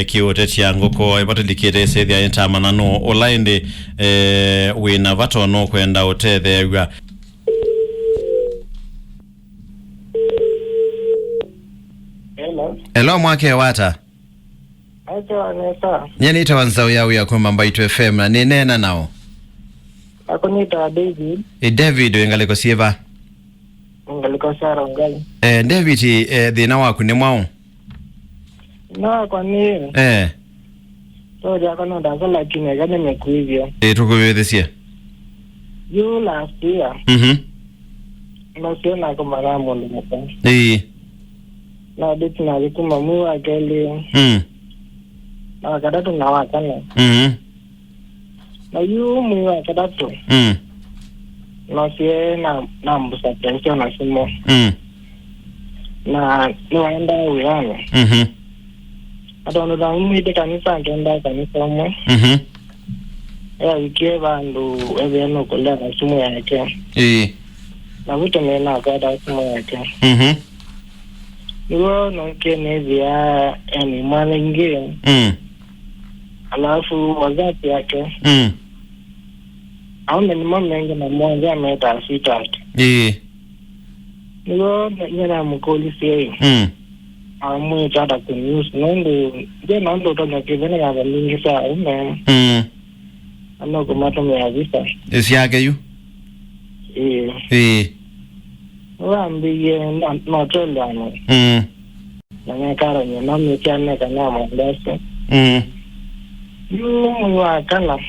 kiutetya nguku ibatilikite sethia intamana no olainde wina vato no kwenda utetherwa. Hello mwake wata. Acha nesa. Nyeni tawanza ya kwa Mbaitu FM na nena nao. Akunita David. David wengaliko sieva. Ngaliko Sara ngali. David thina waku ni mwao. Na kwa nini? So ja kana ndaza lakini gani mekuivyo. Tukuwethesia. You last year. Nasiona kama ramo ndumuka. Na diti na likuma muwa akeli. Na kadatu na wakana. Na yu muwa kadatu. Nasiye na mbusa pensio na simo. Na niwaenda uyano. Hata unuda umide kanisa angenda kanisa umo. Ya wikie bandu eveno kulea na sumu yake. Na vitu mena kada sumu yake. Niwo nonke nevia eni mwane ingie. Alafu wazati yake. Aunde ni mamengi na mwanja meta sitatu. Niwo nyena mkoli siye. Mwe chata kunyusu. Nondo tonya kivene ya valingi saa ume. Ano kumato meazisa. Isi yake yu? Wambiye notole ano. Nanyakara nye nami chane kana mwandasi. Yu mwa kana.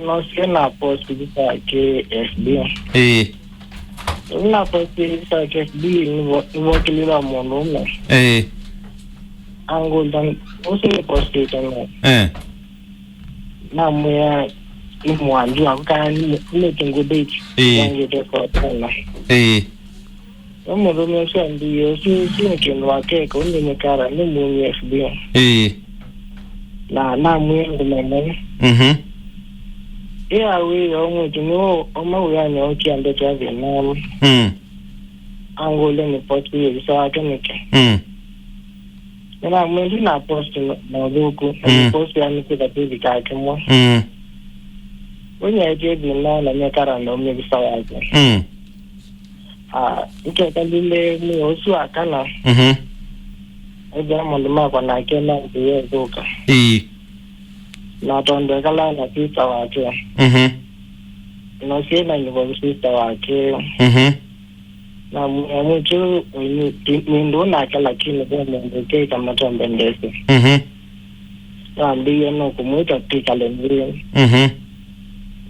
Nosie na posti bisa KSB. Na posti bisa KSB niwakilila mwanaume. Anguldan usi posti tena. Na mwe ni mwanjua kani ni tungudiki. Wangete kwa tena. Mwanaume sio ndiyo si mkendo wake kwa ndi mkara ni mwenye FB. Na mwe ngumene. We omuti no omawuyane okyande kya Vietnam. Angole ni posti yisa akenike. Na mwendi na posti na nguku, posti ya nikida bibi kake mwa. Wenye jebi na nyakara na umebisa yake. Ike kalile ni osu akana. Eja monduma kwa nakena ndiye duka. Na tonde kala na sista wake. Na siena ni kwa sista wake. Na mwichu mindu na kala kini kwa mwendeke kama tombendesi. Na ndiye no kumuita pika lembiri.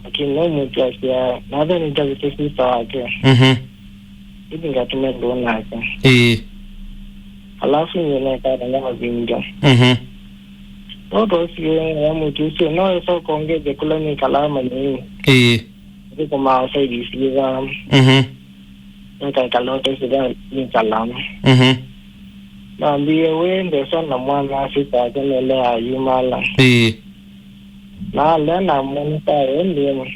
Lakini no mwichu asia na ni tawite sista wake. Ibi ngatume ndu naka. Alafu nyene kada nga wazinga. Toto siye ya mutisi no eso kongeze kula ni kalama ni. Ndiko maasai siya. Nika kalote siya ni kalama. Na ndiye wende sana mwana sita kenele ayumala. Na lena mwanita wende.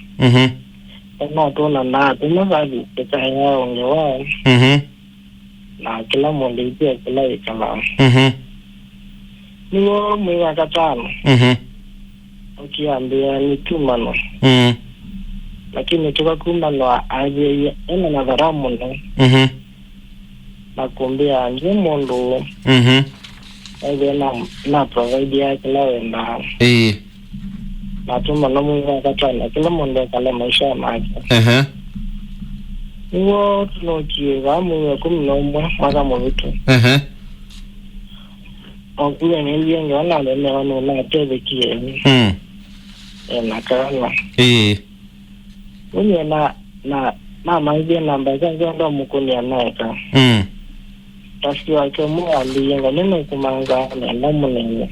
Na tuna na tumazadi kitaya ongewa. Na kila mwende ipia kila ikala. Niwo mwa katano. Ukiambia ni tumano. Lakini tukakumano aje ena na dharamu no. Nakumbia nje mundu. Aje na provide ya kila wenda. Na tumano mwa katano kila mundu kala maisha maji. Niwo tunokie vamu kumnomwa mara mwitu. Okuya nilienge wana wana na tebe kieni. Na kana. Unye na maji namba zangu ndo mukuni anaeka. Tasi wake mwa aliyenga neno kumanga na munene.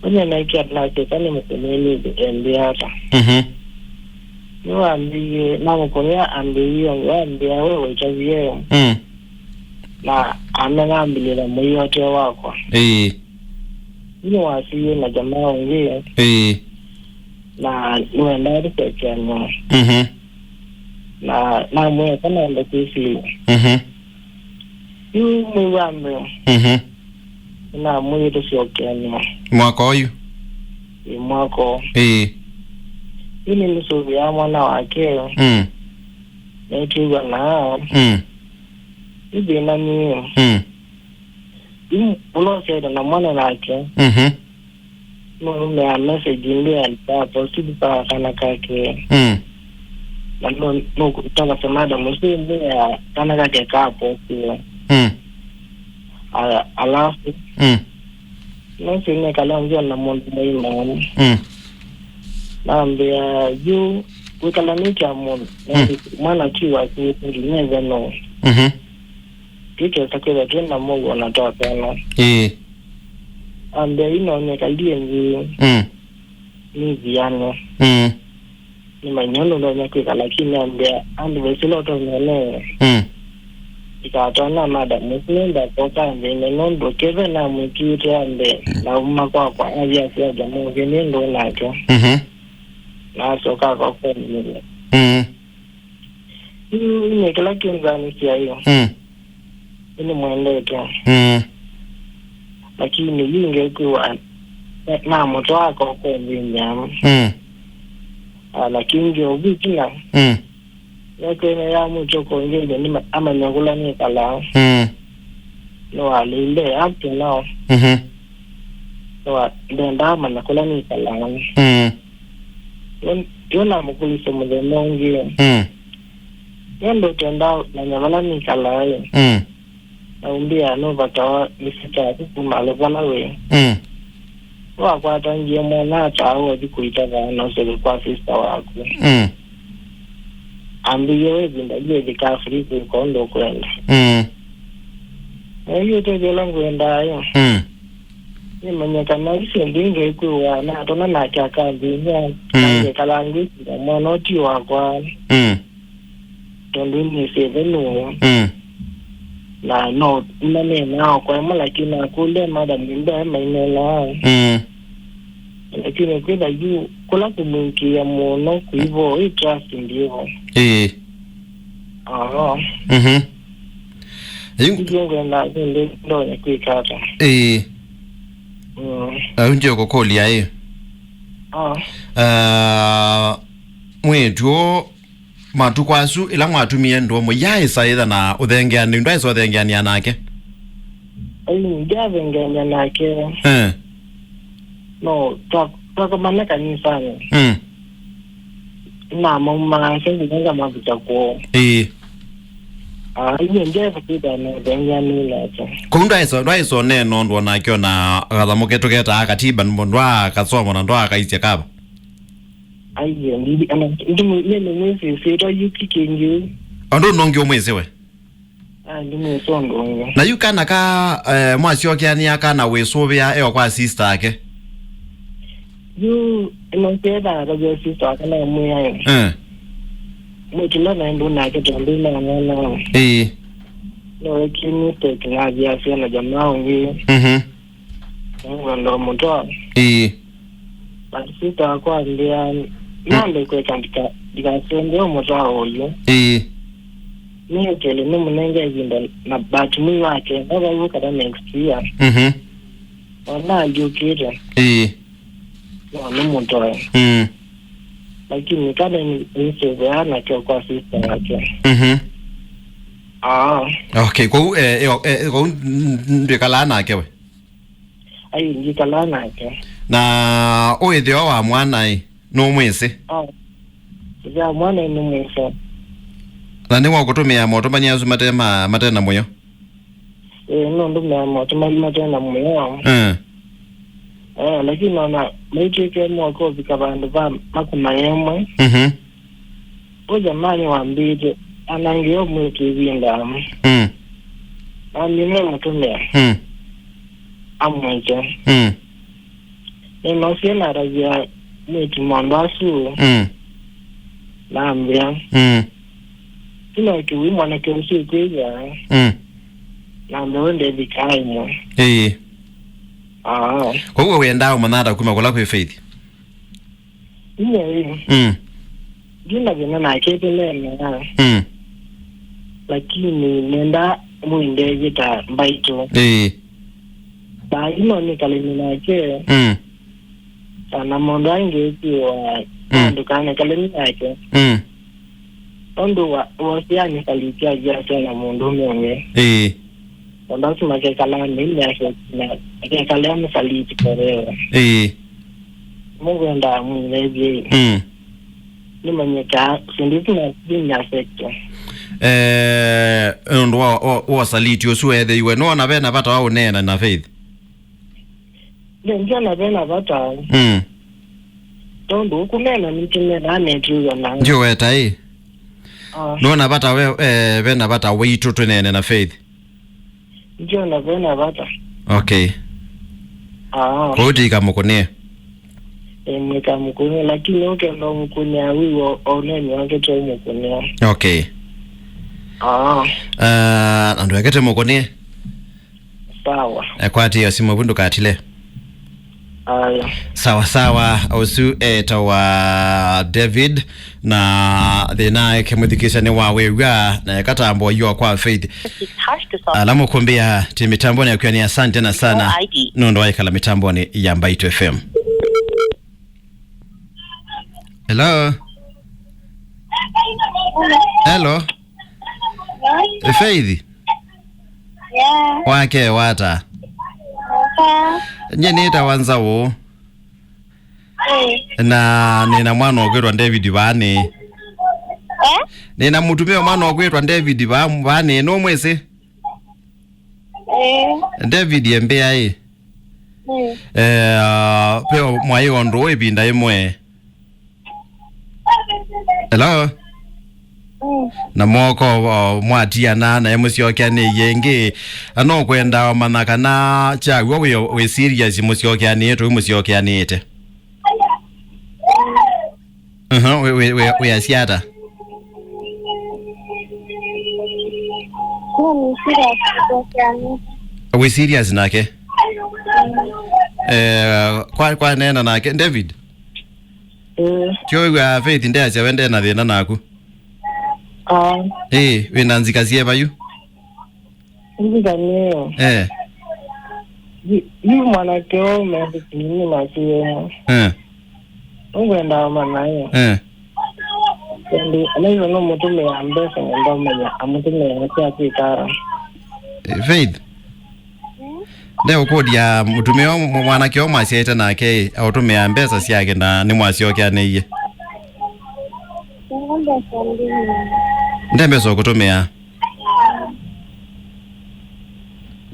Unye na ikia na kani mukuni ndi hata. Niwa ambiye na mukuni ambiye ambiye wewe chaviye. Na amengambilila mwiyote wako. Ni wasiye na jamaa wengine. Na nuenda ripeke no. Na mwe kana ndo kisi. Yu mwiwambe. na mwito masyokeanie mwaka uyu mwako ini msuvi ya mwana wake naitiwa na ibi na niyo uloseda na mwana wake nume message ndio alipapo sipa kana kake na no kutaka semada msimu ya kana kake kapo pia alafu nasi ni kalonjo na mundu mwima naambia juu wikalamika mundu mwana kiwa kuingineza no kike takweza tena mungu wanatoa pena ambia inaonekalie ni viano ni manyono ndo nyakwika lakini ambia andi wesiloto mwenyewe ikatona mada musinda koka ambe nenondo keve na mwikite ambe na kwa avya siya jamu genendo nacho na soka kwa mwile ini kila kinzani siya hiyo ini mwendeto lakini linge kuwa na moto wako kwa mwinyama lakini ndio bikila yakene ya mucho kongeje ni ama nyangula ni kala no alile up now no ndenda ama nakula ni kala yona mukulisa mulemongi yendo tenda na nyangula ni kala na umbia no batawa nisita kumalo bana we kwa tangia mwana tawo dikuita na sele kwa sister wako ambiye wezinda jeje ka Afrika kondo kwenda hiyo tege langu endayo ni mwenye kama isi ndinge kuwa na tona na chaka ndinya nge kalangi na mwanoti wakwa tondini sevenu na no nane nao kwa mala kina kule madam mbe mainela lakini kwenda juu kula kumwingia muno kuivo hii trust ndio yungu na ndo ya kuikata unje kokolia hiyo mwetu matukwasu ila mwatumie ndo mo yaisa ida na uthengeani ndo iso uthengeani anake ngavengenya nake no toka mana kanisa na mama sengi nga mabita ko iyo ndefu kita na ngenya lacha kunda iso ne no ndo na kyo na gathamuke tuketa akatiba ndwa kasoma na ndwa akaisya kaba aiye ndi ana ndimu nene mwezi sito yukikingi ando nongyo mwezi we ndi mwesondo na yukana ka masyokeanie akana wesubia ewa kwa sister ake yu inokeda radio sister akana mweya mutula na ndo na ke ndina na no kini teknolojia afya na jamaa wengi ndo mtoa basi sister kwa ndia nande kwa katika dikasende mtoa huyo ni kele ni munenge zinda na batumi wake baba yuko kada next year ona yukira no mtoa lakini kada ni sevana kwa sister yake okay kwa ndikalana yake we ai ndikalana yake na oethio wa mwana no mwese ya mwana ni mwese na ni wakutumia moto manyazu matena moyo no ndo moto matena moyo lakini na maiteke mwako bikabandu ba makumayemwe o jamani wambije anangio mwetu ibinda amine mutumia amweje nosiena rajia mwetu mwandasu naambia kino kiwi mwana keusi kwija naambia wende bikaimo kwa hiyo wenda umanada kuma kula kwa faith jina vina na kepele na lakini nenda muinde vita mbaito ba ino ni kalini nake sana mundu angekiwa ndukane kalini nake ondo wasiani kalitia jasa na mundu mwenye ondasi make kalani ni yake na kalani saliti korewa Mungu enda mweje ni manyeka sindisi na dinya sector ndo wa saliti osuethe iwe no na bena bata wa nena na faith ndio na bena bata tondo kunena nitine na netu na ndio weta no na bata we bena bata weitu tunene na faith ndio na bena bata okay kodi kama kone nika mkune lakini ukenda mkune wiwo oneni wake tu mkune okay ando yakete mkone sawa kwati ya simu bundu katile sawa osu tawa David na thina kemudikisha ni wawewa na katambo yo kwa faith alamo kumbia timitambo ni ni asante na sana nondo waikala mitambo ni ya Mbaitu FM. Hello Faith wake wata nye tawanza wo na nina mwana ogwetwa David bane nina mutumia mwana ogwetwa David bane no mwese David yembea peo mwaye ondo ebinda imwe hello na moko mwatia na emusyokeanie yenge ano kwenda manaka na chagwa we serious musyokeanie yetu musyokeanie ite we asiata we serious nake kwa nena nake David Kyo ya faith ndia cha wende na thina naku we nanzikazie bayu ndio yu mwana keo mekini masiyo ungenda manayo ndi anayo no mutume ambesa ndo manya amutume ya kikara faith leo kodi ya mutume mwana keo masieta nake autume ambesa siake na ni masyokeanie iye ndembe so kutumia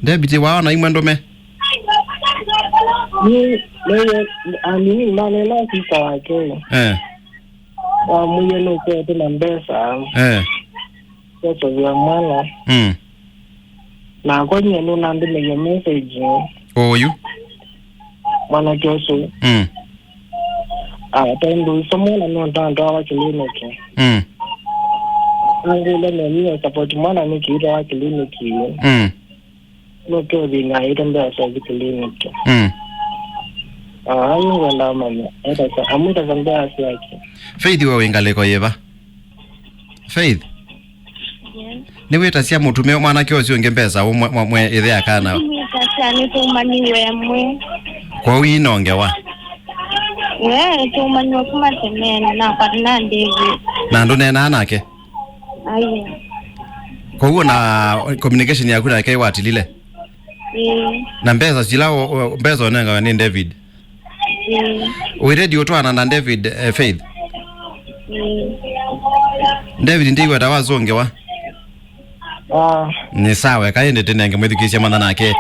Debiti waona imwe ndume ni mane na sisa wake muye no kwa na mbesa kwa vya mwana na kwa nini na ndime ya message oyu mwana kioso tendo somo na ndo wa kliniki ngule na niyo support mwana ni kiira wa kliniki no to dinga itamba sa kliniki ayo wala mama eta sa amuta zambia yake Faith wewe ngaleko yeba Faith ni weta sia mutume mwana kyo sio ngembeza mwe ile akana ni kasa ni tumani wemwe kwa winonge wa tumani wa kuma temena na patna David na ndo nena nake ayo kwa hiyo na communication ya kuna kai watilile na mbeza silao mbeza onenga ni David we ready utwana na David Faith David ndiwe tawazonge wa ni sawa kaende tena ngemwithikisha mwana nake